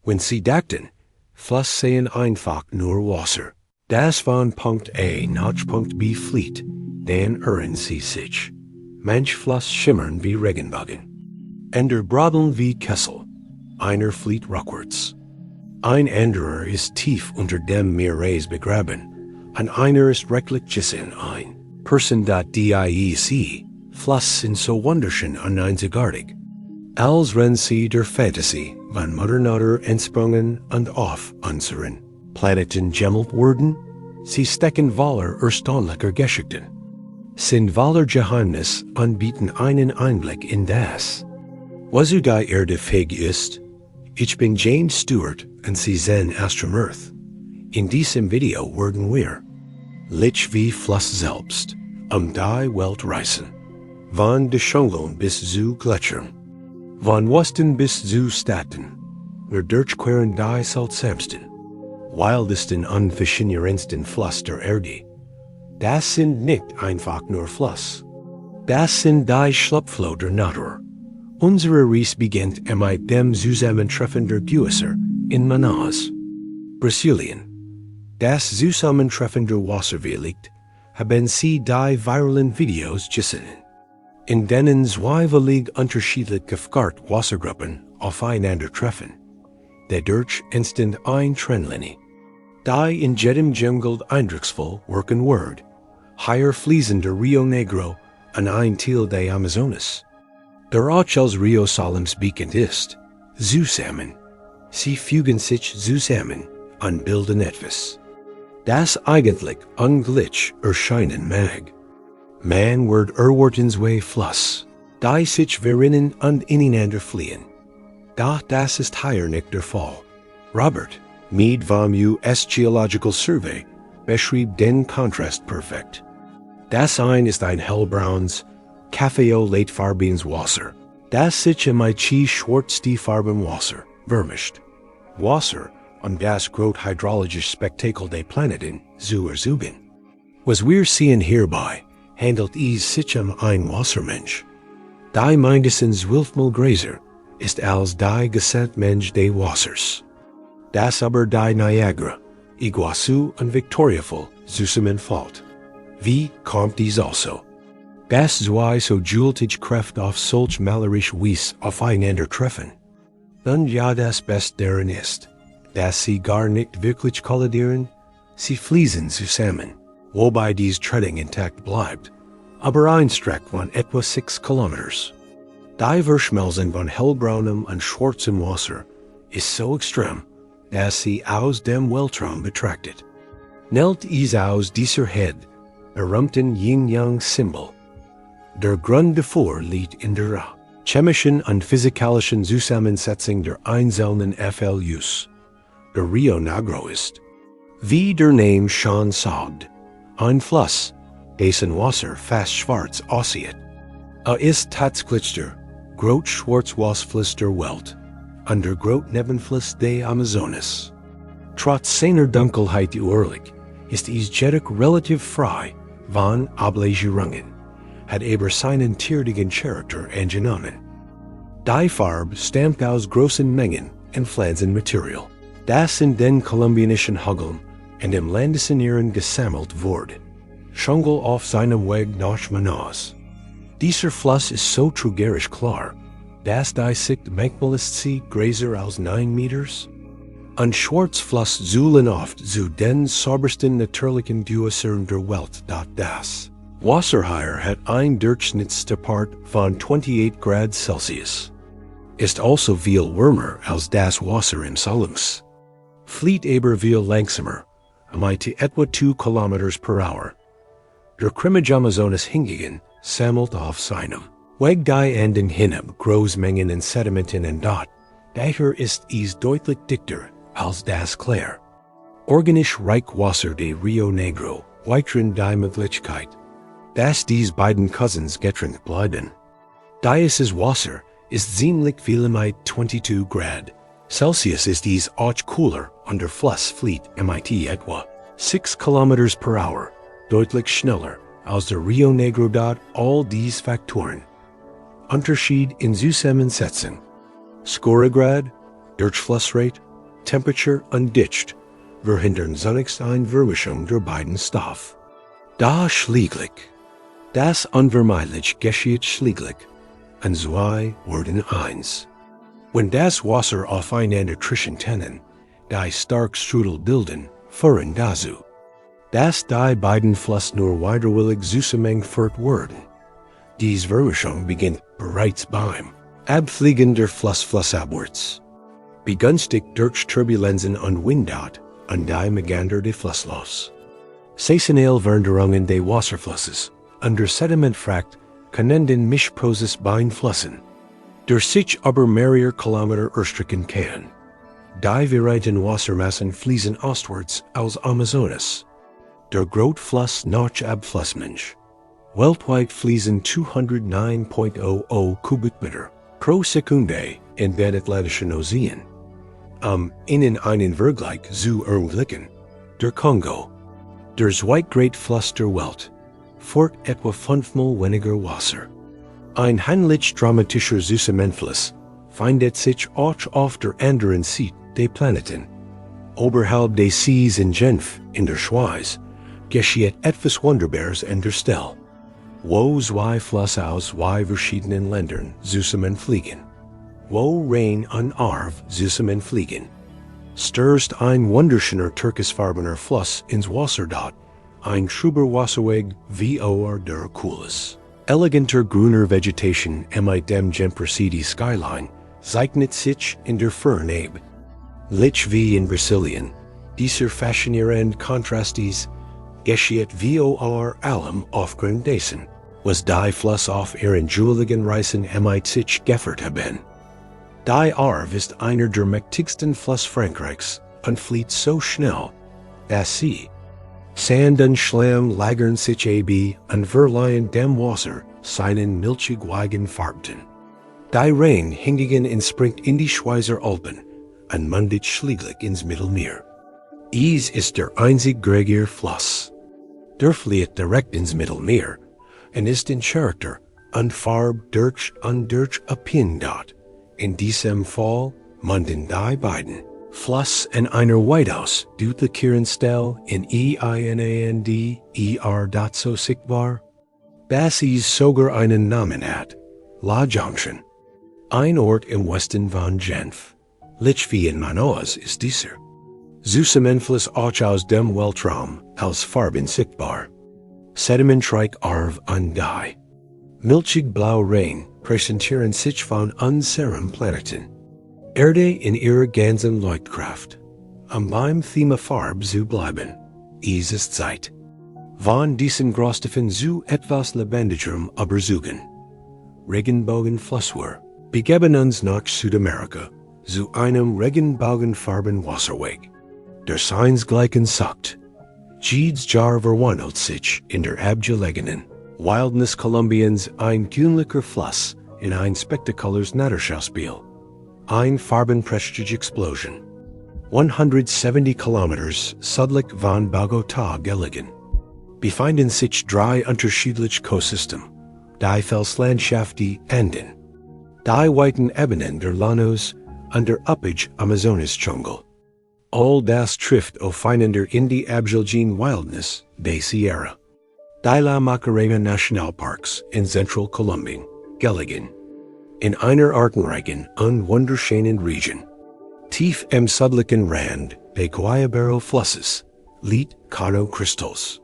Wenn sie dachten, Fluss seien einfach nur Wasser. Das von Punkt A nach Punkt B flieht, dann irren sie sich. Manch Fluss schimmern wie Regenbogen. Ender brodeln wie Kessel. Einer flieht rückwärts. Ein anderer ist tief unter dem Meeres begraben, und einer ist rechtlich gessen ein. Diec, Fluss sind so wunderschön und einzigartig. Als wenn sie der Fantasie von Mutter Natur entsprungen und auf unseren Planeten gemmelt wurden, sie stecken voller erstaunlicher Geschichten. Sind voller Geheimnis und bieten einen Einblick in das, was die Erde fähig ist. Ich bin James Stewart und Sie sehen Astromirth. In diesem Video werden wir lich wie Fluss selbst die Welt reisen. Von de Dschungeln bis zu Gletschern. Von Westen bis zu Staaten. Wir durchqueren die seltsamsten, wildesten und faszinierendsten Fluss der Erde. Das sind nicht einfach nur Fluss. Das sind die Schlupfloh der Natur. Unsere Reise beginnt mit dem Zusammentreffen der Gewässer in Manaus, Brasilien. Das Zusammentreffen der Wasserwege haben Sie die viralen Videos gesehen, in denen zweifellig unterschiedlich gefärbte Wassergruppen aufeinandertreffen. Dadurch entsteht eine Trennlinie, die in jedem Dschungel eindrucksvoll wirken wird. Hier fließen der Rio Negro und ein Teil des Amazonas. Der auch als Rio Salams bekannt ist, zusammen. Sie fügen sich zusammen und bilden etwas, das eigentlich ungleich erscheinen mag. Man wird zwei Fluss, die sich verinnen und ineinander fliehen. Doch das ist hier nicht der Fall. Robert, mit vom US Geological Survey, beschrieb den Kontrast perfekt. Das eine ist ein hellbraunes, kaffeolate-farbenes Wasser, das sich mit schwarz-farbenem Wasser vermischt. Wasser und das große hydrologische Spektakel des Planeten zu ersuchen. Was wir sehen hierbei, handelt es sich ein Wassermensch. Die mindestens 12 Gräser ist als die Gesamtmensch des Wassers. Das aber die Niagara, Iguazu und Victoria Fall zusammenfällt. Wie kommt dies also? Das zwei so jultige Kräfte auf solch malerisch Weise aufeinandertreffen. Dann ja das Beste daran ist, dass sie gar nicht wirklich kollidieren, sie fließen zusammen, wobei dies Tredding intakt bleibt, aber ein Streck von etwa 6 Kilometers. Die Verschmelzung von hellbraunem und schwarzem Wasser ist so extrem, dass sie aus dem Weltraum betrachtet. Nelt is aus dieser Head berühmten Yin-Yang-Symbol. Der Grund dafür liegt in der chemischen und physikalischen Zusammensetzung der einzelnen FLUs. Der Rio Negro ist, wie der Name schon sagt, ein Fluss, dessen Wasser fast schwarz aussieht. Ist tatsächlich der große Schwarzwasserfluss der Welt und der große Nebenfluss des Amazonas. Trotz seiner Dunkelheit uhrlich ist es jedoch relativ frei von Ablagerungen, hat aber seinen tierdigen Charakter angenommen. Die Farbe stammt aus großen Mengen an Pflanzenmaterial, das in den kolumbianischen Hügeln und im Landesinneren gesammelt wurde. Dschungel auf seinem Weg nach Manaus. Dieser Fluss ist so trügerisch klar, dass die Sicht manchmal ist sie größer als 9 Meters. Ein Schwarzfluss zuhlen oft zu den saubersten natürlichen Gewässern der Welt. Das Wasser hier hat ein Durchschnittstemperatur von 28 Grad Celsius. Ist also viel wärmer als das Wasser im Salus. Flieht aber viel langsamer, mit etwa 2 Kilometers per Hour. Der Krimmige Amazonas hingegen sammelt auf seinem Weg die Enden hinab Großmengen an Sedimenten und dort, daher ist es deutlich dichter als das Klär. Organisch reich Wasser de Rio Negro weiteren die Möglichkeit, dass dies beiden Cousins getrennt bleiben. Dieses Wasser ist ziemlich viel mit 22 Grad Celsius ist dies auch cooler und der Fluss flieht mit etwa 6 Kilometers per Hour, deutlich schneller als der Rio Negro. All dies Faktoren. Unterschied in Zusammensetzung, Scoregrad, Durchflussrate Temperature undicht, verhindern zunächst eine Vermischung der beiden Stoffe. Da schläglich. Das unvermeidlich geschieht schläglich. An zwei werden eins. Wenn das Wasser aufeinander treffen, die stark Strudel bilden, führen dazu, dass die beiden Flüsse nur widerwillig zusammengeführt werden. Diese Vermischung beginnt bereits beim Abfliegen der Flussabwärts. Begünstigt durch Turbulenzen und Windart und die Megander des Flusslos. Saisonale Veränderungen des Wasserflusses under Sedimentfrakt können den Mischprozess beeinflussen, der sich über mehrere Kilometer erstrecken kann. Die Varieten Wassermassen fließen ostwärts aus Amazonas. Der Großfluss nach Abflussmensch. Weltweit fließen 209,00 Kubikmeter pro Sekunde in den Atlantischen Ozean. In einen Vergleich zu erblicken, der Kongo, der zweitgrößte der Welt, fort etwa 5-mal weniger Wasser. Ein handlich dramatischer Zusammenfluss findet sich auch auf der anderen Seite des Planeten. Oberhalb des Sees in Genf, in der Schweiz, geschieht etwas Wunderbares an der Stelle, wo zwei Flüsse aus zwei verschiedenen Ländern zusammenfliegen. Wo Rhein und Arv zusammenfliegen, stürzt ein wunderschöner türkisfarbener Fluss ins Wasser dort, ein trüber Wasserweg über der Kulisse. Eleganter grüner Vegetation mit dem Genfer City Skyline zeichnet sich in der Fernebe. Lich wie in Brasilien, dieser faszinierende Kontrastis geschieht vor allem aufgrund dessen, was die Fluss auf ihren juweligen Reisen mit sich geführt haben. Die Arv ist einer der mächtigsten Flüsse Frankreichs und flieht so schnell, dass sie Sand und Schlamm lagern sich und verleihen dem Wasser seinen milchig-weigen Farben. Die Rhein hingegen entspringt in die Schweizer Alpen und mündet schließlich ins Mittelmeer. Dies ist der einzig größere Fluss. Der flieht direkt ins Mittelmeer und ist in Charakter und Farbe durch abhängig. In diesem Fall münden die beiden Fluss in einer weitaus duplizieren Stelle in so sichtbar, dass es sogar einen Namen hat, La Junction. Ein Ort im Westen von Genf, lich wie in Manoas ist dieser. Zusammenfluss auch aus dem Weltraum als Farben sichtbar. Sedimentreich Arv und die milchig-blau Rhein präsentieren sich von unseren Planeten. Erde in ihrer ganzen Leuchtkraft, beim Thema Farbe zu bleiben, es ist Zeit. Von diesen Großstoffen zu etwas Lebendigerem überzeugen. Regenbogenflusswär begeben uns nach Südamerika zu einem regenbogenfarben Wasserweg, der seinesgleichen sucht. Jedes Jahr verwandelt sich in der abgelegenen Wildnis Kolumbiens ein günlicher Fluss in ein spektakuläres Naturschauspiel. Ein Farbenprestige-Explosion. 170 Kilometers südlich von Bogotá gelegen. Befinden sich drei unterschiedliche Ökosysteme, die Felslandschaften enden. Die weiten Ebenen der Llanos und der üppige Amazonas-Dschungel. All das trifft aufeinander in die abgelegene Wildnis der Sierra. Die La Macarena Nationalparks in Zentralkolumbien gelegen. In einer artenreichen und wunderschönen Region. Tief im südlichen Rand des Guayabero-Flusses liegt Cano Cristals.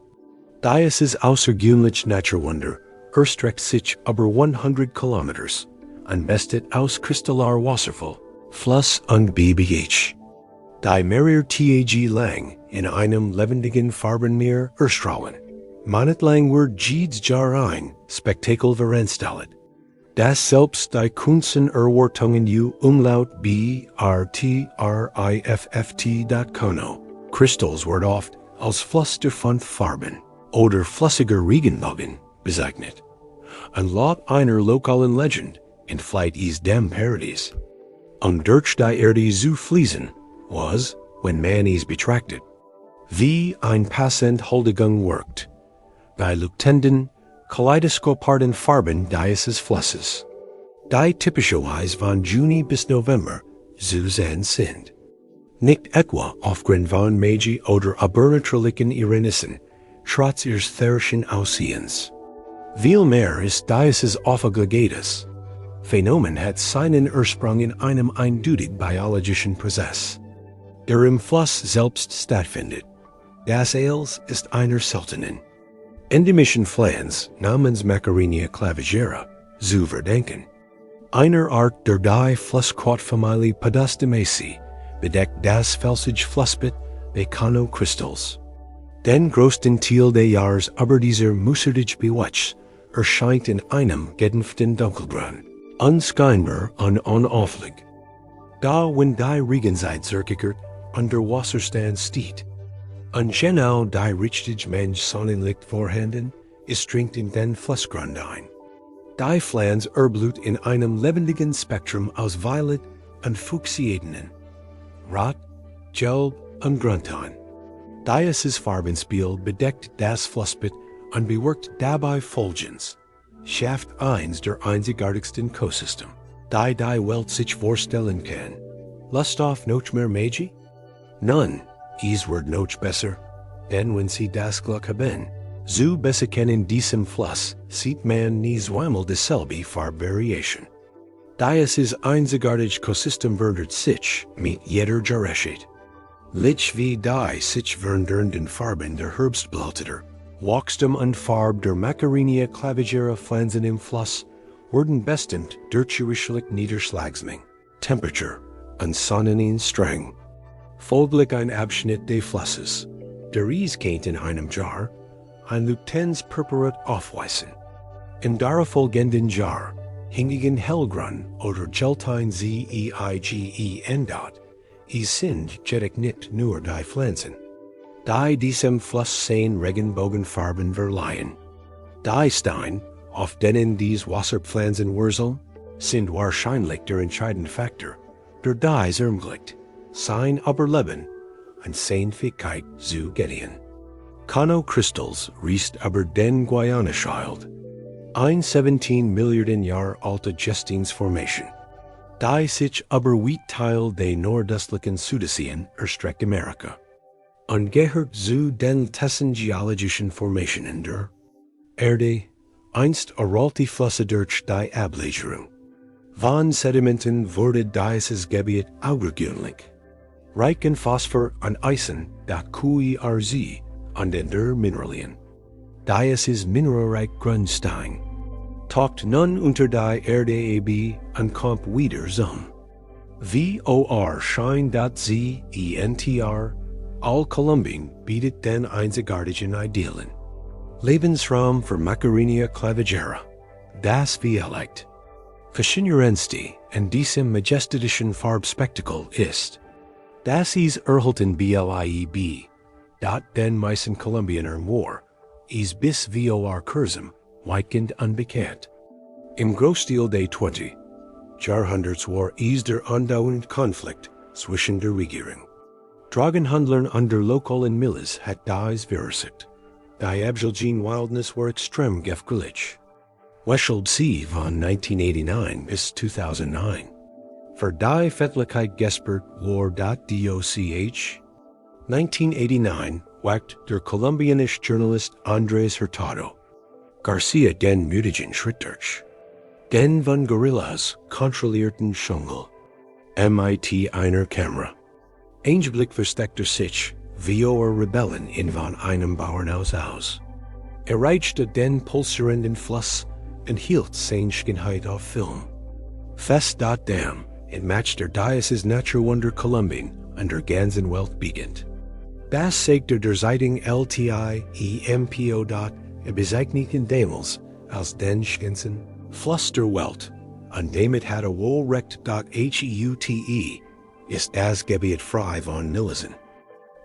Dieses außergewöhnliche Naturwunder erstreckt sich über 100 Kilometers und besteht aus kristallar Wasserfall, Fluss und BBH. Die mehrere Tage lang in einem lebendigen Farbenmeer erstrahlen. Monatelang wird jedes Jahr ein Spektakel veranstaltet. Das selbst die Kunsten Erwartungen Umlaut BRTRIFFT. Crystals wird oft als Fluss der 5 Farben oder flüssiger Regenbogen bezeichnet. Und laut einer lokalen Legend entflight es dem Paradies. Durch die Erde zu fließen, was, wenn man es betrachtet, wie ein passend Huldigung wirkt. Bei leuchtenden, kaleidoskoparten Farben dieses Flusses, die typischerweise von Juni bis November zu sehen sind. Nicht etwa aufgrund von Magie oder übernatürlichen Ereignissen, trotz ihres therischen Aussehens. Vielmehr ist dieses aufgegebenes Phänomen hat seinen Ursprung in einem eindeutig biologischen Prozess, der im Fluss selbst stattfindet. Das Eils ist einer seltenen, endemischen Pflanze namens Macarinia clavigera zu verdenken. Einer Art der die Flusskrautfamilie Podostemacea bedeckt das felsige Flussbett Vulkanokristalls. Den größten Teil des Jahres aber dieser mussartig bewatcht erscheint in einem gedämpften Dunkelgrund, unscheinbar und unauffällig. Da wenn die Regenzeit zurückkehrt und der Wasserstand steht, und genau die richtige Menge Sonnenlicht vorhanden ist, dringt in den Flussgrund ein. Die Pflanze erblut in einem lebendigen Spektrum aus Violet und Fuchsiedenen, Rot, Gelb und Grünton. Dieses Farbenspiel bedeckt das Flussbett und bewirkt dabei Folgendes: schafft eins der einzigartigsten Ökosystem, die Welt sich vorstellen kann. Lust auf noch mehr Magie? Nun, es wird noch besser, denn wenn Sie das Glück haben, so besser kennen diesem Fluss, sieht man nie zweimal dieselbe Farbvariation. Dieses einzigartige Ökosystem verändert sich mit jeder Jahreszeit. Lich wie die sich verändernden Farben der Herbstblätter, Wachstum und Farbe der Macarinia clavigera Pflanzen im Fluss werden bestimmt durch jahresliche Niederschlagsmenge, Temperatur und Sonneneinstrahlung. Folglich ein Abschnitt des Flusses, der kennt in einem Jahr ein Lutenz purpurot aufweisen. Im darauffolgenden Jahr hingegen hellgrün oder geltein zeigen dort, sind jedoch nicht nur die Pflanzen, die diesem Fluss sehen Regenbogenfarben verleihen. Die Steine, auf denen dies Wasserpflanzen wurzeln, sind wahrscheinlich der entscheidende Faktor, der dies ermöglicht, sein Überleben und Seinfähigkeit zu gewinnen. Konokristalls riest aber den Guayana-Schild, ein 17 Milliarden Jahre alte Gesteinsformation, die sich aber weit Teil der nordöstlichen Südoseen erstreckt Amerika und gehört zu den tessen geologischen Formationen der Erde, einst errollte Flüsse durch die Ablagerung. Von Sedimenten wurde dieses Gebiet außergewöhnlich reich in Phosphor und Eisen, da QERZ und in der Mineralien. Dieses mineralreich Grundstein taucht nun unter die Erde ab und kommt wieder zum scheint. All Kolumbien bietet den einzigartigen Idealen Lebensraum für Macarinia clavigera, das Viellicht. Faszinierendste in diesem majestätischen Farbspektakel ist, dass es erhalten blieb, dat den meisten Kolumbianern war, is bis vor kurzem weitgehend unbekannt. Im Großstil des 20. Jahrhunderts war es der andauernde Konflikt zwischen der Regierung, Drogenhandlern und der lokalen Miliz hat dies verursacht. Die Abgelegen Wildnis war extrem gefährlich. Weshalb sie von 1989 bis 2009 für die Fettlichkeit gesperrt war. Doch 1989 wagt der kolumbianische Journalist Andrés Hurtado Garcia den mutigen Schritt durch. Den von Guerillas kontrollierten Dschungel. MIT einer Kamera. Einblick versteckte sich vor Rebellen in von einem Bauernhaus aus. Reichte den pulsierenden Fluss und hielt Seinschenheit auf Film. Fest dem, it matcht der Dieses Naturwunder Kolumbien und der ganzen Welt beginnt. Das sagt der Zeitung LTI EMPO. Bezeichnet damals als den schönsten Fluss der Welt, und damit hat wohlrecht. Heute ist das Gebiet frei von Nilisen.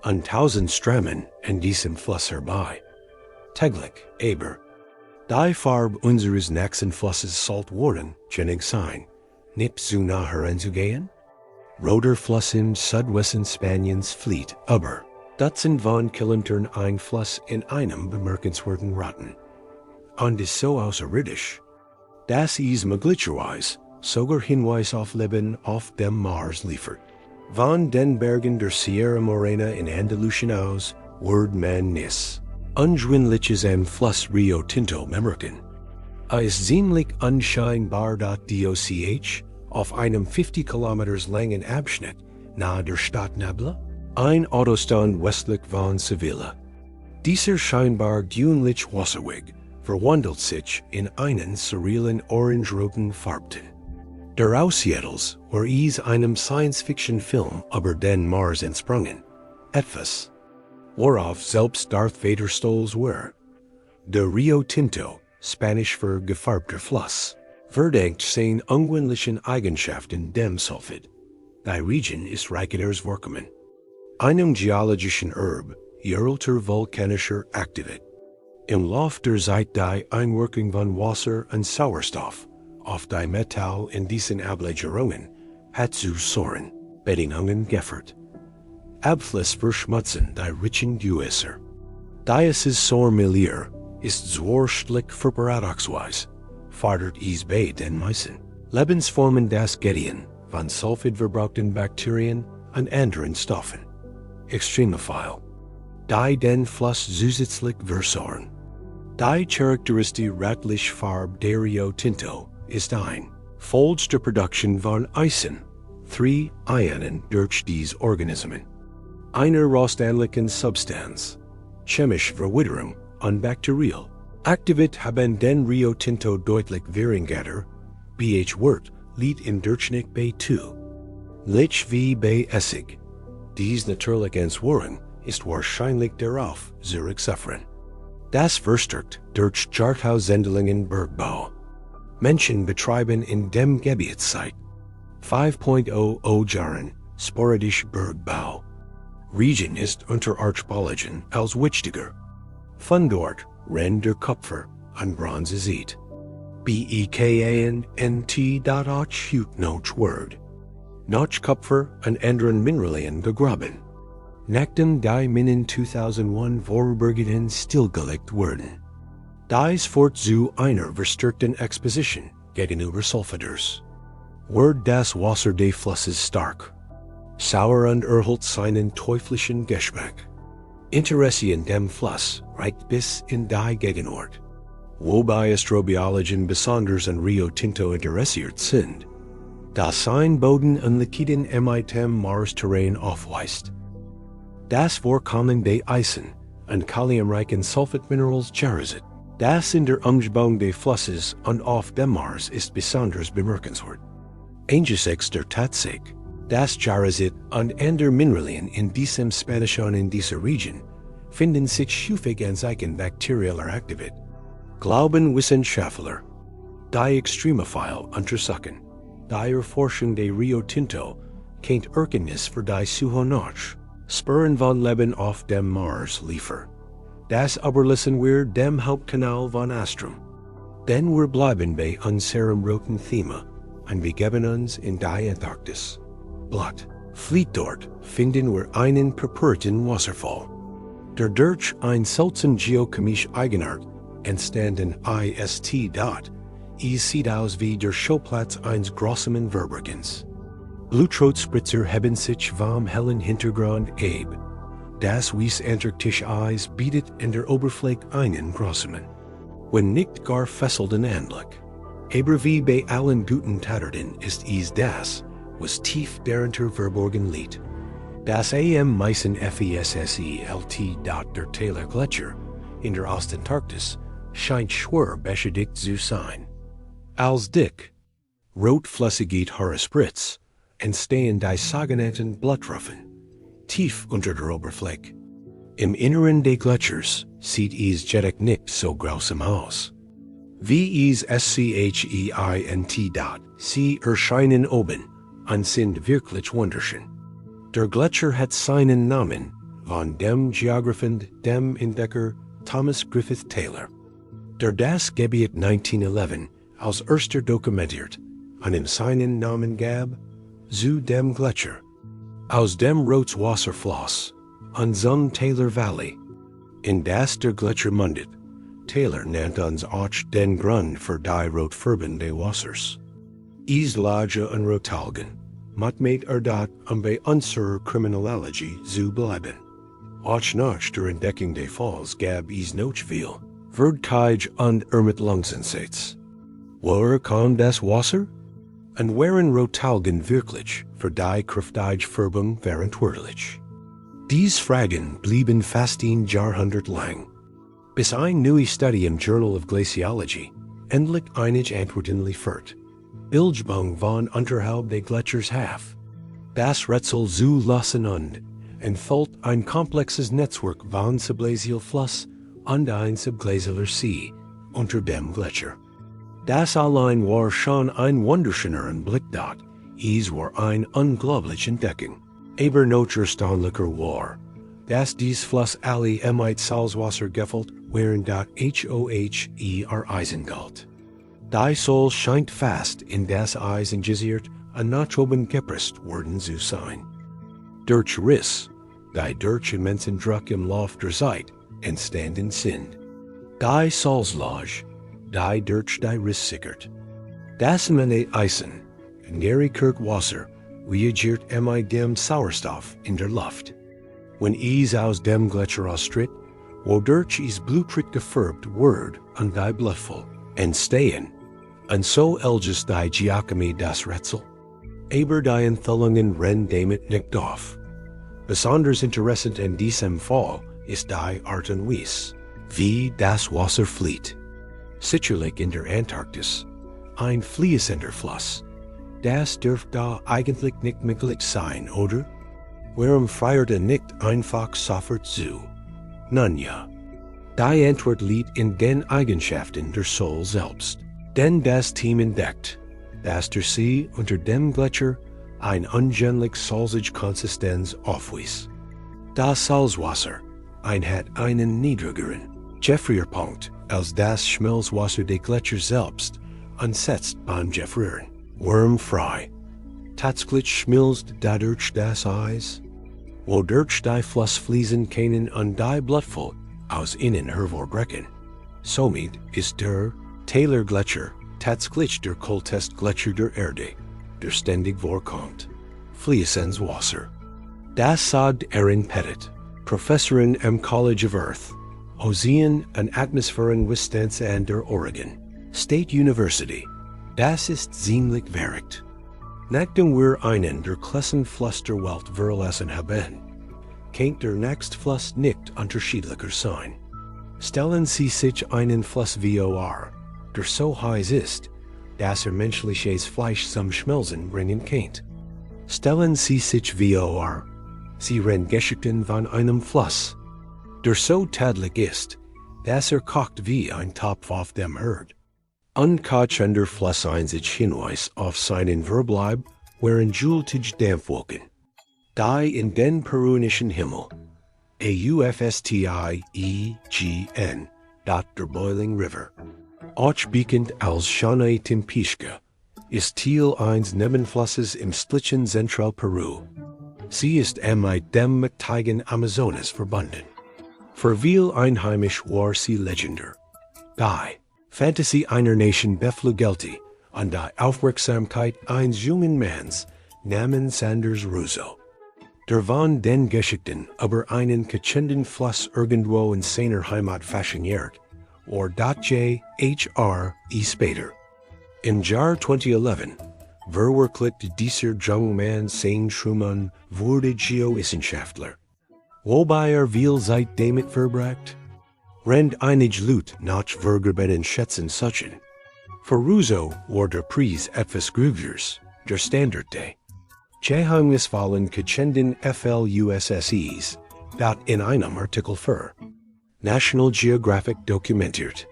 Und 1000 Strömungen in diesem Fluss herbei. Täglich, aber, die Farbe unseres nächsten Flusses sollt worden, genug sein, nicht zu nah heranzugehen? Roter Fluss im Südwesten Spaniens flieht, aber Dutzend von Kilometern ein Fluss in einem bemerkenswerten Ratten. Und ist so außerirdisch, dass es möglicherweise sogar Hinweis auf Leben auf dem Mars liefert. Von den Bergen der Sierra Morena in Andalusian aus, Word man nis. Unschwindliches am Fluss Rio Tinto Memmerken. Ist ziemlich unscheinbar. Doch auf einem 50 Kilometers langen Abschnitt nahe der Stadt Nabla, ein Autostand westlich von Sevilla. Dieser scheinbar dunliche Wasserweg verwandelt sich in einen surrealen orange-roten Farbton. Der Aussiedels war einem Science-Fiction-Film über den Mars entsprungen. Etwas, worauf selbst Darth Vader stolz war. Der Rio Tinto, Spanisch für gefarbter Fluss, verdankt seinen ungewöhnlichen Eigenschaften dem Sulfid. Die Region ist reiches Vorkommen. Einem geologischen Erbe, jährlicher volkanischer Aktivität. Im Lauf der Zeit die Einwirkung von Wasser und Sauerstoff auf die Metall in diesen Ablagerungen hat zu Soren, Bedingungen geführt. Abfluss verschmutzen die richen Gewässer. Dieses Sohrmilieu ist zwar für paradoxweise, fordert bei den meisten Lebensformen das Gediehen von sulfidverbrauchten Bakterien und anderen Stoffen. Extremophil. Die den Fluss zusätzlich versorgen. Die charakteristische rötliche Farbe der Rio Tinto ist ein Folge der Produktion von Eisen, 3 Ionen durch diese Organismen. Einer rostähnlichen Substanz, chemische Verwitterung und bakteriell. Aktivität haben den Rio Tinto deutlich verringert, pH-Wert liegt im Durchschnitt bei 2. Lich wie bei Essig. Dies natürlich Entwurren ist wahrscheinlich darauf zurückzuführen. Das verstärkt durch Jahrtausendlangen Bergbau. Menschen betreiben in dem Gebiet seit 5.00 Jahren sporadisch Bergbau. Region ist unter Archäologen als wichtiger. Von dort rennt der Kupfer und Bronze sieht. Bekannt noch Word. Noch Kupfer und anderen Mineralien gegraben. Nachdem die Minen 2001 vorübergehend stillgelegt wurden. Dies führt zu einer verstärkten Exposition gegenüber Sulfiders. Wird das Wasser des Flusses stark, sauer und erhält seinen teuflischen Geschmack. Interesse in dem Fluss reicht bis in die Gegenwart. Wobei Astrobiologen besonders an Rio Tinto interessiert sind, da sein Boden und liquiden im Mars-Terrain aufweist. Das Vorkommen bei Eisen und kaliumreichen Sulfidminerals Jarazit, das in der Umgebung des Flusses und auf dem Mars ist besonders bemerkenswert. Angesichts der Tatsache, dass Jarazit und andere Mineralien in diesem Spanisch und in dieser Region finden sich häufig Anzeichen bakterieller Aktivität. Glauben Wissenschaftler, die Extremophil untersuchen, die Erforschung der Rio Tinto kennt Erkenntnis für die Suchonach, Spuren von Leben auf dem Mars liefer. Das überlassen wir dem Hauptkanal von Astrum. Denn wir bleiben bei unserem roten Thema und begeben uns in die Antarktis. Blatt, flieht dort finden wir einen purpurten Wasserfall. Der durch ein seltsam geochemische Eigenart entstanden ist. Sieht aus wie der Schauplatz eines grausamen Verbrechens. Blutrotspritzer haben sich vom hellen Hintergrund ab. Das weiße antarktische Eis bietet in der Oberfläche einen grausamen, wenn nicht gar fesselnden Anblick. Aber wie bei allen guten Taten ist das, was tief darunter verborgen liegt. Das meisten FESSELT. Der Taylor Gletscher in der Ostantarktis scheint schwer beschädigt zu sein. Als dick, rotflüssig Spritz entstehen die sogenannten Bluttrufen, tief unter der Oberfläche. Im Inneren des Gletschers sieht es jedoch nicht so grausam aus. Wie es scheint. Sie erscheinen oben und sind wirklich wunderschön. Der Gletscher hat seinen Namen von dem Geographen, dem Entdecker Thomas Griffith Taylor, der das Gebiet 1911 als erster dokumentiert und ihm seinen Namen gab, zu dem Gletscher. Aus dem Rotswasser floss und zum Taylor Valley. In das der Gletscher mundet, Taylor nennt uns auch den Grund für die Rotfarben des Wassers. Es Lage und Rotalgen, Matmate dat bei unser Kriminologie zu bleiben. Och nach der Entdeckung des Falls gab es noch viel. Verdtij und Ermittlungseinsätze. Woher kam das Wasser? Und wären Rotalgen wirklich für die kräftige Färbung verantwortlich? Dies Fragen blieben fast ein Jahrhundert lang, bis ein neues Study im Journal of Glaciology endlich einige Antworten liefert. Bilgebung von unterhalb des Gletschers Haf. Das Rätsel zu lassen und entfällt ein komplexes Netzwerk von Subglacial-Fluss und ein Subglacialer See unter dem Gletscher. Das allein war schon ein wunderschöner Blick dort, es war ein unglaubliche Entdeckung. Aber noch erstaunlicher war, dass dies Fluss alle mit Salzwasser gefüllt während das Eisen galt. Die Sol scheint fast in das Eisen gesiert und nach oben gepresst worden zu sein. Durch Riss, die durch immensen Druck im Lauf der Zeit entstanden sind. Die Salzlage, die durch die Riss sickert. Das mene Eisen, in Gerikirk Wasser, reagiert mit dem Sauerstoff in der Luft. Wenn es aus dem Gletscher austritt, wodurch es blutrit gefärbt wird und die Blutvoll entstehen. Und so elges die Giacomi das Rätsel. Aber die Enthüllungen renn damit nicht auf. Besonders interessant in diesem Fall ist die Art und Weise, wie das Wasser flieht. Sicherlich in der Antarktis, ein fließender Fluss. Das dürfte da eigentlich nicht möglich sein, oder? Warum friert nicht einfach sofort zu? Nun ja. Die Antwort liegt in den Eigenschaften der Sol selbst. Denn das Team entdeckt, dass der See unter dem Gletscher eine ungewöhnlich salzige Konsistenz aufweist. Das Salzwasser hat einen niedrigeren Gefrierpunkt als das Schmelzwasser des Gletschers selbst und setzt beim Gefrieren wurmfrei. Tatsächlich schmilzt dadurch das Eis, wodurch die Flussfliesen können und die Blutvoll aus innen hervorbrechen. Somit ist der Taylor-Gletscher tatsächlich der kälteste Gletscher der Erde, der ständig vorkommt. Fließendes Wasser. Das sagt Erin Pettit, Professorin am College of Earth, Ocean and Atmosphärenwissenschaft an der Oregon State University. Das ist ziemlich verrückt. Nachdem wir einen der kleinen Fluss der Welt verlassen haben, kann der nächste Fluss nicht unterschiedlicher sein. Stellen Sie sich einen Fluss vor, der so heiß ist, dass menschliches Fleisch zum Schmelzen bringen kann. Stellen Sie sich vor, Sie rennen Geschichten von einem Fluss, der so tadelig ist, dass kocht wie ein Topf auf dem Herd. Unkatschender Fluss einzig Hinweis auf seinen Verbleib wären jultige Dampfwolken, die in den peruanischen Himmel, AUFSTIEGN, der Boiling River, auch bekannt als Shana Timpischka, ist Teil eines Nebenflusses im Splitchen Zentral-Peru. Sie ist mit dem mächtigen Amazonas verbunden. Für viel einheimisch war sie legendär. Die Fantasie einer Nation beflügelte an die Aufmerksamkeit eines jungen Manns namens Sanders Russo. Der von den Geschichten über einen kachenden Fluss irgendwo in seiner Heimat fasziniert, or J.H.R. später. Im Jahr 2011 verwirklichte dieser junge Mann sein Traum wurde Geowissenschaftler. Wobei viel Zeit damit verbracht? Rennt einige Leute nach vergebeten Schätzen suchen. Für Russo war der Preis etwas grübers, der Standard Day. Geheimnisvollen kachenden FLUSSEs, dat in einem Artikel für National Geographic dokumentiert.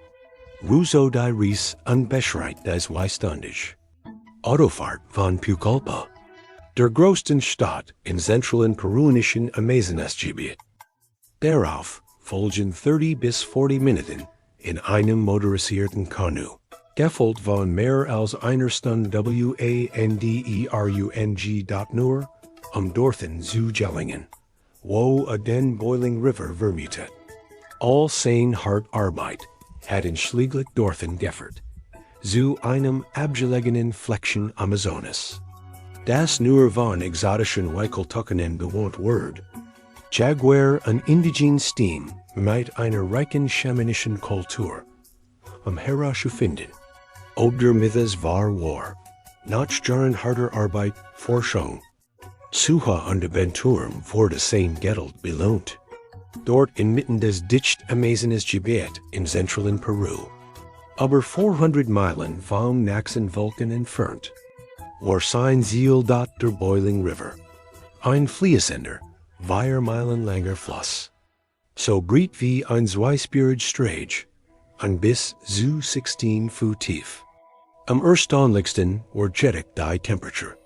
Russo die Reis und beschreibt das Weistandage. Autofahrt von Pucallpa, der größten Stadt im zentralen peruanischen Amazonasgebiet. Darauf folgen 30 bis 40 Minuten in einem motorisierten Kanu, gefolgt von mehr als einer Stunde wanderung. Nur dorthin zu gelingen, wo den Boiling River vermutet. All sein hart Arbeit hat in schließlich dorthin geführt, zu einem abgelegenen Fleckchen Amazonas. Das nur von exotischen Weikeltuckenen bewohnt Word. Jaguar an indigene Steam mit einer reichen schamanischen Kultur. Herauszu finden. Ob der Mythos war war. Nach Jahren harter Arbeit, Forschung. Suche und Aventuren wurde sein Geld belohnt. Dort inmitten des dicht Amazonas Gebiet im zentralen Peru. Aber 400 Meilen vom nächsten Vulkan entfernt. War sein Ziel dort der Boiling River. Ein fließender, 4 Meilen langer Fluss. So breit wie ein zweispurige Straße. Und bis zu 16 Fuß tief. Am erstaunlichsten war jedoch die Temperatur.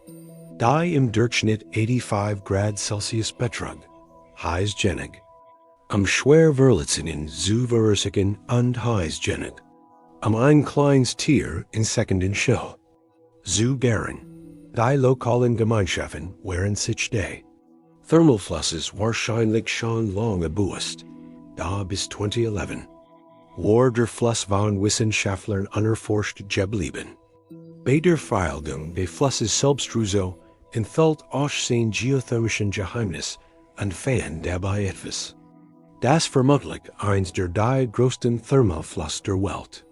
Die im Durchschnitt 85 Grad Celsius betrug. Heiß genug. Am schwerverletzenden zuverlässigen und heiß genug. Am ein kleines Tier in Sekunden Show. Zu gern. Die lokalen Gemeinschaften waren sich day. Thermalflusses wahrscheinlich schon lange bewusst. Da bis 2011. War der Fluss von Wissenschaftlern unerforscht geblieben. Bei der Verfolgung des Flusses selbst enthält auch sein geothermischen Geheimnis und fehlen dabei etwas. Das vermutlich eins der drei größten Thermalflüsse der Welt.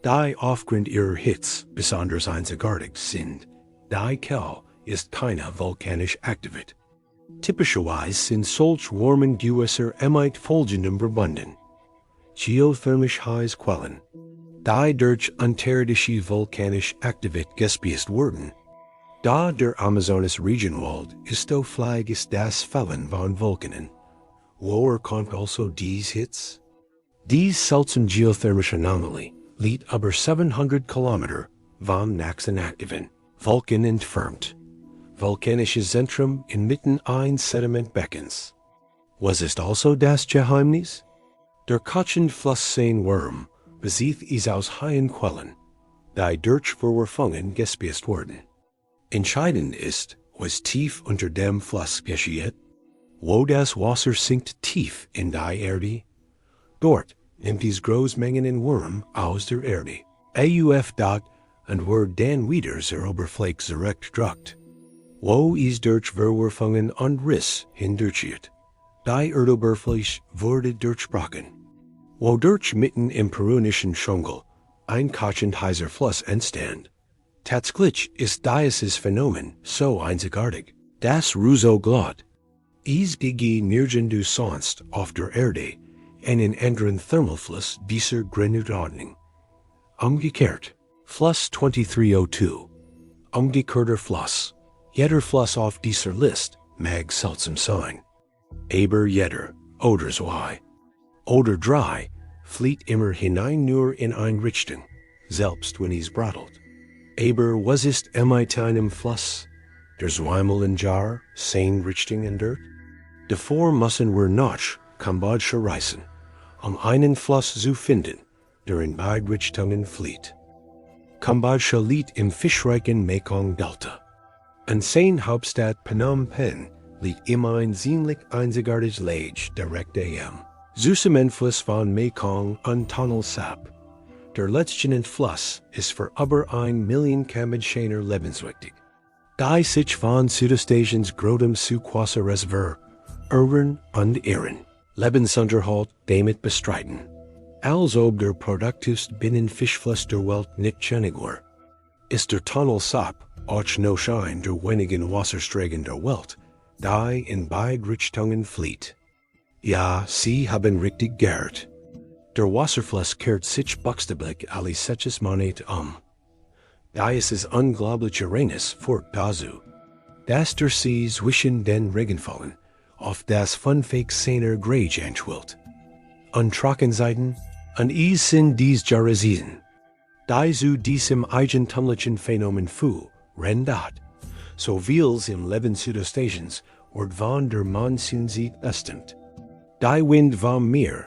Die aufgrund ihrer Hitze besonders einzigartig sind. Die Quelle ist keine vulkanische Aktivität. Typischerweise sind solch warmen Gewässer mit folgendem verbunden. Geothermisch heiße Quellen. Die durch unterirdische vulkanische Aktivität gespeist wurden. Da der Amazonas Regenwald ist so fleig ist das Fallen von Vulkanen. Woher kommt also dies Hitze? Dies seltsame geothermische Anomalie liegt aber 700 Kilometer vom nächsten aktiven Vulkan entfernt. Vulkanisches Zentrum inmitten eines Sedimentbeckens. Was ist also das Geheimnis? Der Kachenfluss sein Wurm besieht es aus heißen Quellen, die durch Verwerfungen gespeist wurden. Entscheidend ist, was tief unter dem Fluss geschieht. Wo das Wasser sinkt tief in die Erde. Dort nimmt es Großmengen in Wurm aus der Erde. Auf dort und wird dann wieder zur Oberfläche zurückgedrückt. Wo es durch Verwerfungen und Riss hindurchgeht. Die Erdoberfläche wurde durchbrochen. Wodurch mitten im perunischen Dschungel ein kachend heißer Fluss entstand. Tatsächlich ist dieses Phänomen so einzigartig, dass so glatt. Es gibt nirgendwo sonst auf der Erde einen anderen Thermalfluss dieser Größenordnung. Umgekehrt, Fluss 2302. Umgekehrter Fluss. Jeder Fluss auf dieser Liste mag seltsam sein. Aber jeder, oder zwei, oder drei, flieht immer hinein nur in eine Richtung, selbst wenn es bradelt. Aber was ist mit einem Fluss? Der zweimal im Jahr, sein Richtung ändert? Davor müssen wir nach Kambodscha reisen, einen Fluss zu finden, der in beide Richtungen flieht. Kambodscha liegt im fischreichen Mekong-Delta. Und sein Hauptstadt Phnom Penh liegt im ein ziemlich einzigartiges Lage direkt am Zusammenfluss von Mekong und Tonle Sap. Der letzte Fluss ist für über 1 Million Kambodschaner lebenswichtig. Die sich von Südostasiens größtem Süßwasserreservoir, Irren und Ihren, Lebensunterhalt damit bestreiten. Als ob der produktivste Binnenfischfluss der Welt nicht kennig war, ist der Tonle Sap auch noch ein der wenigen Wassersträgen der Welt, die in beide Richtungen flieht. Ja, Sie haben richtig gehört. Der Wasserfluss kehrt sich buchstäblich alle 6 Monate um. Dieses unglaubliche Reines führt dazu, dass der See zwischen den Regenfällen auf das funfähig seiner Grage anschwillt. An Trockenzeiten, und es sind dies Jahreszeiten, die zu diesem eigentümlichen Phänomen rendat, so vieles im Leben Südostasiens wird von der Monsunzeit bestimmt. Die Wind vom Meer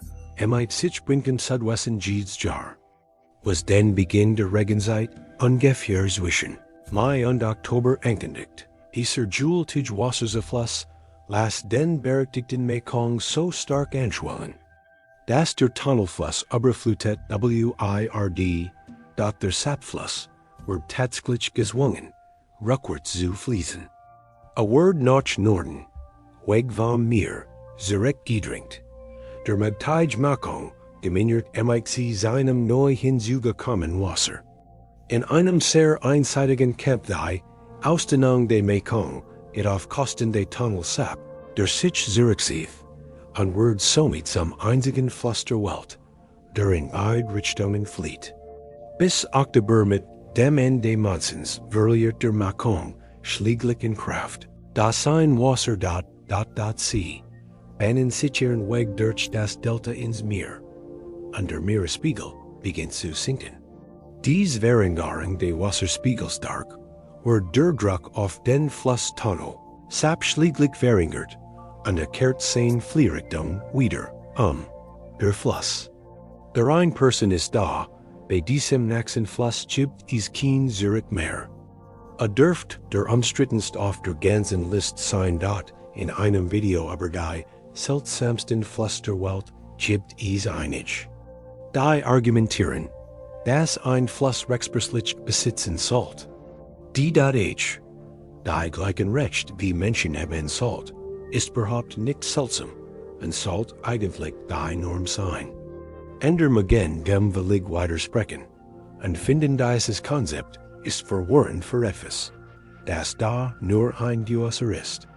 sich bringen Südwesten jedes Jahr. Was den Beginn der Regenzeit ungefähr zwischen Mai und Oktober angekündigt. Dieser jeweltige Wasserfluss lässt den berechtigten Mekong so stark anschwellen, dass der Tunnelfluss überflutet wird. Der Sapfluss wird tatsächlich gezwungen, rückwärts zu fließen. A word nach Norden, weg vom Meer, zurück gedrängt. Der Magtijmachung gemindert MIC seinem neu hinzugekommenen Wasser. In einem sehr einseitigen Kampf Ausdehnung der Mekong, geht auf Kosten der Tunnel Sap, der sich zurückzieht, ein Wort somit zum einzigen Fluss der Welt, der in beide Richtungen flieht. Bis Oktober mit dem Ende des Monsuns verliert der Mekong schließlich in Kraft. Das sein Wasser sie, bannen sich ihren Weg durch das Delta ins Meer, und der Meeresspiegel beginnt zu sinken. Dies Veränderung des Wasserspiegels stark, wird der Druck auf den Flusstunnel Sap schließlich verringert, und kehrt seine Fliehrichtung wieder der Fluss. Der ein Person ist da, bei diesem nächsten Fluss gibt es kein Zurück mehr. Dürft der umstrittenst auf der ganzen List sein in einem Video über die seltsamsten Fluss der Welt gibt es einig. Die argumentieren, dass ein Fluss rechtsperslich besitzen sollt. Die gleichen Recht wie Menschen haben sollt, ist überhaupt nicht seltsam und sollt eigentlich die Norm sein. Ender mögen dem willig widersprechen und finden dieses Konzept ist verworren für etwas, das da nur ein Duasser ist.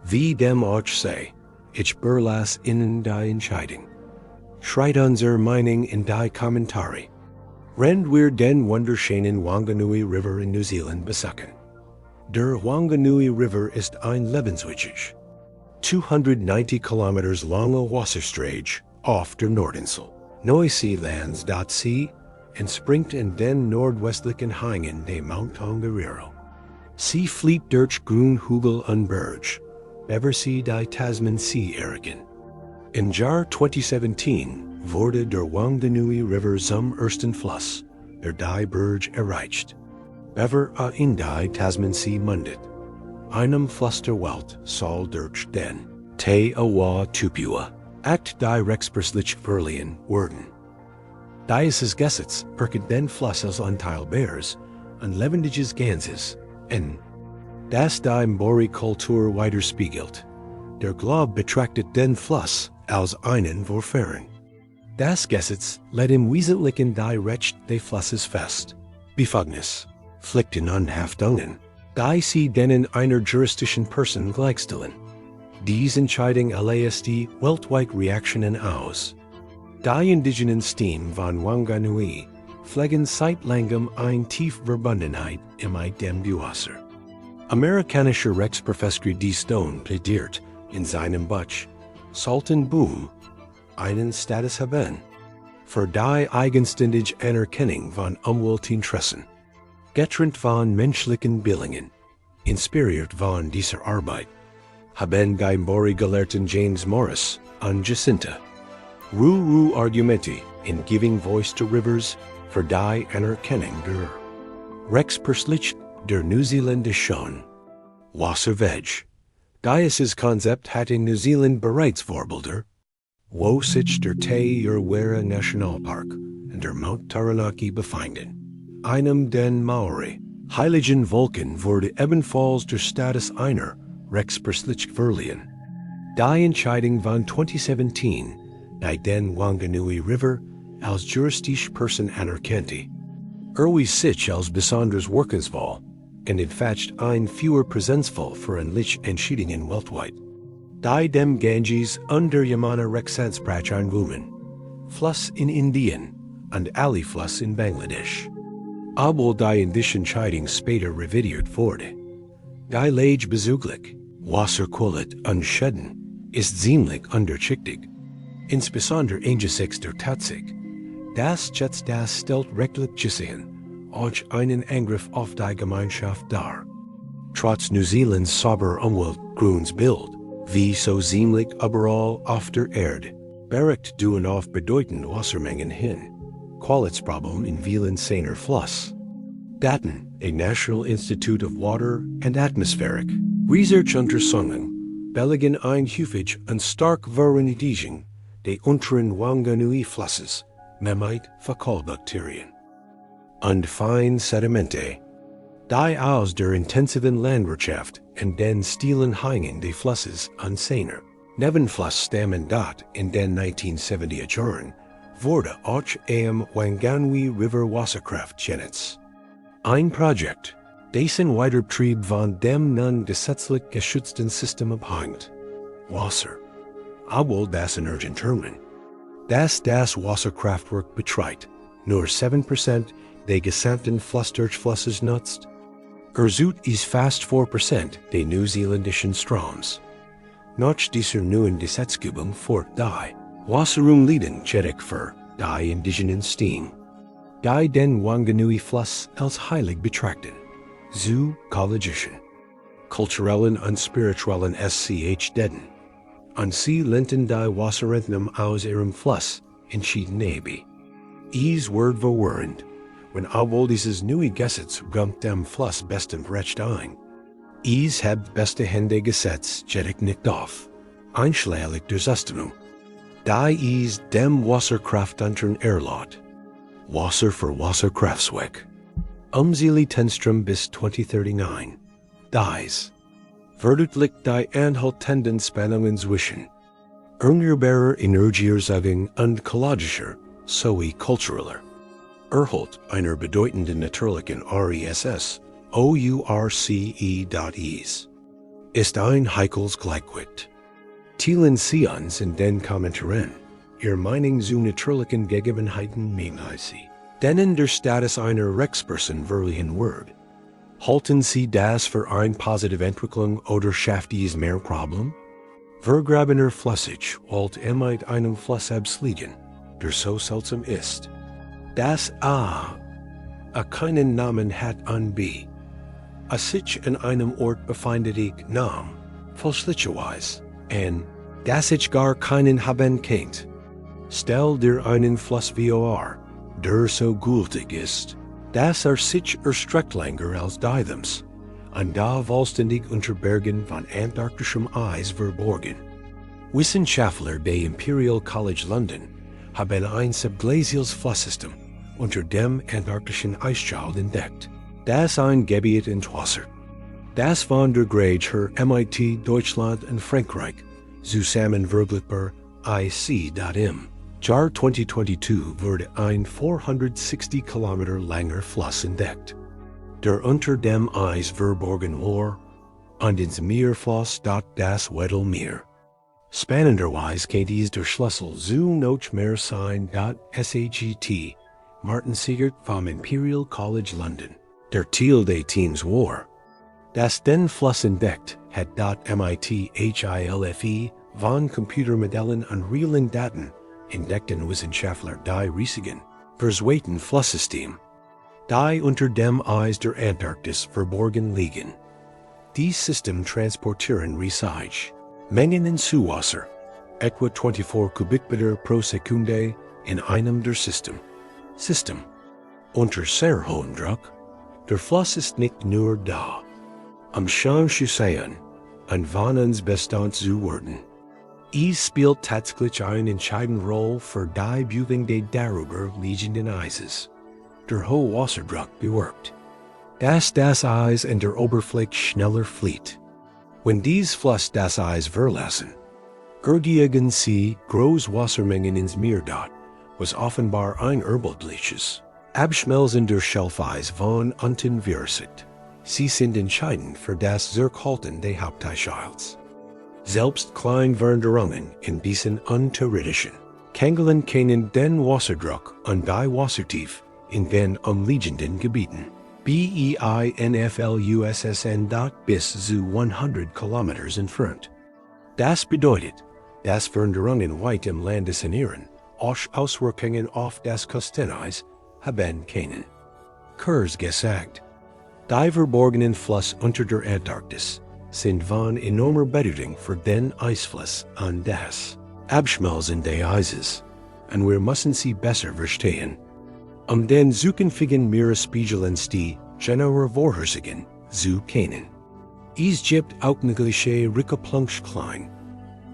Wie dem auch sei, ich überlasse Ihnen die Entscheidung. Schreibt unsere Meinung in die Kommentare. Rend wir den wunderschönen Wanganui River in New Zealand besuchen. Der Wanganui River ist ein lebenswichtig, 290 Kilometer langer Wassersträge auf der Nordinsel. Neuseelands.see entspringt in den nordwestlichen Hängen der Mount Tongariro. Sie flieht durch Grünhügel und Berge, über sie die Tasman Sea erreichen. Im Jahr 2017 wurde der Wanganui River zum ersten Fluss, der die Berge erreicht. Bever in die Tasman Sea mündet. Einem Fluss der Welt soll durch den Te Awa Tupua Act die rechtsperslich verliehen werden. Dieses Gesetz erkennt den Fluss als unteilbares und lebendiges Ganzes in das die Mbori-Kultur widerspiegelt. Der Glaube betrachtet den Fluss als einen Vorfahren. Das Gesetz legt im Wesentlichen die Recht des Flusses fest. Befugnis, Pflichten und Haftungen, die sie denen einer juristischen Person gleichstellen. Dies Entscheidung lässt die weltweite Reaktionen aus. Die indigenen Stem von Wanganui pflegen seit langem eine tiefe Verbundenheit mit dem Duasser. Amerikanischer Rechtsprofessor D. Stone plädiert in seinem Buch Sollten Boom einen Status haben für die eigenständige Anerkennung von Umweltinteressen. Getrennt von menschlichen Bildungen, inspiriert von dieser Arbeit, haben die Mbori-Gelehrten James Morris und Jacinta Argumenti in giving voice to rivers für die Anerkennung der Rechtsperslich der Neuseeländischen Wasserwege. Dieses Konzept hat in New Zealand bereits Vorbilder, wo sich der Te Urewera Nationalpark und der Mount Taranaki befinden. Einem den Maori heiligen Vulkan wurde ebenfalls der Status einer rechtsperslich verliehen. Die Entscheidung von 2017, die den Wanganui River als juristische Person anerkannte, erwies sich als besonders wirkungsvoll und entfacht ein fewer Präsenzfall für ähnliche Entscheidungen weltweit. Die dem Ganges und der Yamuna Rechtsprach einwohnen, Fluss in Indien und Ali Fluss in Bangladesch. Obwohl die indische Entscheidung später revidiert wurde. Die Lage bezüglich Wasserqualität und Schäden ist ziemlich unterschiedlich. Insbesondere angesichts der Tatsache, dass jetzt das stellt rechtlich gesehen auch einen Angriff auf die Gemeinschaft dar. Trotz New Zealands sauberer Umweltgründsbild, wie so ziemlich überall auf der Erde, berückt duen auf bedeutende Wassermengen hin. Qualitätsproblem in vielen seiner Fluss. Daten, a National Institute of Water and Atmospheric Research Untersuchungen, belegen ein häufig und stark Verunreinigung der unteren Wanganui Flusses mit Fäkalbakterien und fein Sedimente. Die aus der intensiven Landwirtschaft und den Stilen hängen die Flusses an seiner Nebenflussstammen dort in den 1970er Jahren wurde auch am Wanganui River Wasserkraft genutzt. Ein Projekt, dessen Weiterbetrieb von dem nun gesetzlich geschützten System abhängt. Wasser. Obwohl das Energieunternehmen, das Wasserkraftwerk betreibt, nur 7% der gesamten Flussdurchflusses nutzt. Ist fast 4% der neuseeländischen Stroms. Nach dieser neuen Gesetzgebung fort die Wasserumleiten Jedek für die indigenen Steam. Die den Wanganui Fluss als heilig betrachten. Zoologischen, kulturellen und spirituellen sch Detten. Und sie lenten die Wasserentnahme aus ihrem Fluss entschieden nebe. Word verwirrend, wenn obwohl dieses neue Gesetz rümt dem Fluss bestens recht ein. Hebt beste Hände Gesetz jedek nicht auf. Einschlägig der System. Die dem Wasserkraftantern erlaubt. Wasser für Wasserkraftswerk. Umseelig Tenstrom bis 2039. Dies. Verduidelijk die anhaltenden Spannungen zwischen erneuerbarer Energieerzeugung und ökologischer sowie kultureller Erhalt einer bedeutenden natürlichen RESS OURCE.is ist ein heikles Gleichgewicht. Teilen Sie uns in den Kommentaren Ihre Meinung zu natürlichen Gegebenheiten Sie, denen der Status einer Rechtsperson verliehen wird. Halten Sie das für eine positive Entwicklung oder schafft dies mehr Problem? Vergrabener Flussig wollt mit einem Flussabs liegen, der so seltsam ist. Das A keinen Namen hat an B. Sich an einem Ort befindet ich Nam, fälschlicherweise, und das ich gar keinen haben kennt. Stell dir einen Fluss vor, der so gültig ist, dass sich erstreckt länger als diesem, und da vollständig unter Bergen von antarktischem Eis verborgen. Wissenschaftler der Imperial College London haben ein subglaciales Flusssystem unter dem antarktischen Eisschild entdeckt, das ein Gebiet in Wasser, das von der Grager MIT Deutschland und Frankreich zusammen vergleichbar IC.im. Jahr 2022 wurde ein 460 Kilometer langer Fluss entdeckt, der unter dem Eis verborgen war, und ins Meer floss das Weddellmeer. Spannenderweise kennt der Schlüssel zu noch mehr sein. SAGT Martin Siegert vom Imperial College London, der Teil des Teams war, das den Fluss entdeckt hat. MIT HILFE von Computermodellen und realen Daten entdeckten Wissenschaftler die riesigen, verzweiten Flusssystem, die unter dem Eis der Antarktis verborgen liegen. Dies System transportieren riesige Mengen in Zuwasser, etwa 24 Kubikmeter pro Sekunde in einem der System. Unter sehr hohem Druck, der Fluss ist nicht nur da, schein zu sein, und von uns Bestand zu werden. Spielt tatsächlich eine entscheidende Rolle für die Bewegung der darüber liegenden Eises. Der hohe Wasserdruck bewirkt, dass das Eis in der Oberfläche schneller flieht. Wenn dies Fluss das Eis verlassen, ergeben sie große Wassermengen ins Meer dort, was offenbar ein erforderliches Abschmelzen der Schelfeis von unten wirkt. Sie sind entscheidend für das Zurückhalten des Haupteischschilds. Selbst Kleinveränderungen in diesen unterirdischen Kängeln können den Wasserdruck und die Wassertief in den umliegenden Gebieten BEINFLUSSN bis zu 100 Kilometers entfernt. Das bedeutet, dass Veränderungen weit im Landesinneren auch Auswirkungen auf das Küsteneis haben können. Kurz gesagt, die verborgenen Flüsse unter der Antarktis sind von enormer Bedeutung für den Eisfluss und das Abschmelzen des Eises, und wir müssen sie besser verstehen. Den zukünftigen Meeresspiegelanstieg genauer vorhersagen zu können. Es gibt auch mögliche Rückkopplungsklein,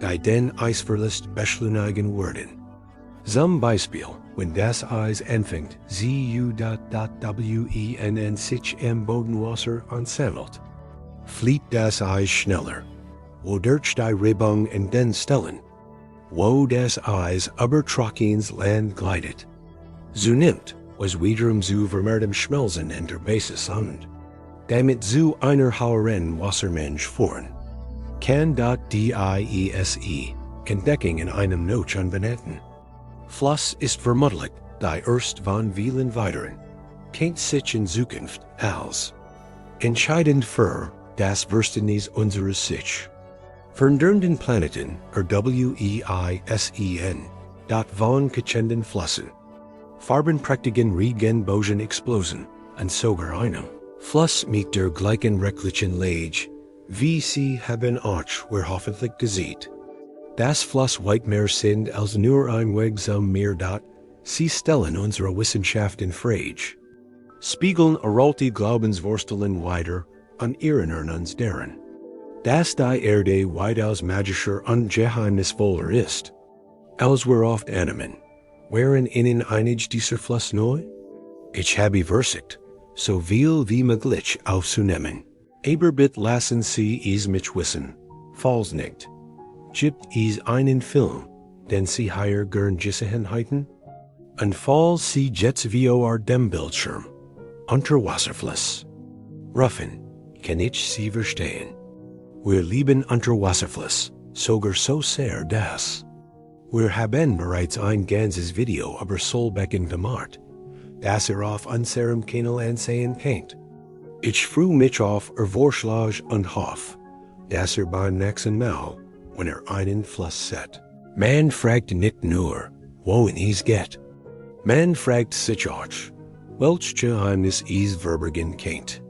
die den Eisverlust beschleunigen werden. Zum Beispiel, wenn das Eis anfängt, Wen sich im Bodenwasser ansammelt, flieht das Eis schneller, wodurch die Reibung in den Stellen, wo das Eis über trockenes Land gleitet, zunimmt, was wiederum zu vermehrtem Schmelzen in der Basis und, damit zu einer höheren Wassermenge führen, kann diese Entdeckung in einem Notch anwenden. Fluss ist vermutlich die erst von vielen weiteren, kennt sich in Zukunft als entscheidend für das Verständnis unseres Sich. Verndernten Planeten Weisen, von gekennten Flüssen, farbenprächtigen Regenbogen explosen, und sogar einem Fluss mit der gleichen rechtlichen Lage, wie sie haben auch wir hoffentlich gesehen. Das Fluss weit mehr sind als nur ein Weg zum Meer. Sie stellen unsere Wissenschaft in Frage, spiegeln erollte Glaubenswurzeln weiter und erinnern uns daran, dass die Erde weitaus magischer und geheimnisvoller ist, als wir oft annehmen. Wären Ihnen einig dieser Fluss neu? Ich habe versucht, so viel wie möglich aufzunehmen. Aber bitte lassen Sie es mich wissen, falls nicht. Gibt es einen Film, den Sie hier gern gesehen hätten? Und falls Sie jetzt vor dem Bildschirm Unterwasserfluss rufen, kann ich Sie verstehen. Wir lieben Unterwasserfluss sogar so sehr, dass wir haben bereits ein ganzes Video über Solbecken gemacht, das auf unserem Kanal ansehen könnt. Ich freue mich auf Ihr Vorschlag und hoffe, dass beim nächsten Mal, wenn einen Fluss sieht, man fragt nicht nur, wohin es geht. Man fragt sich auch, welches Geheimnis es verbergen kennt.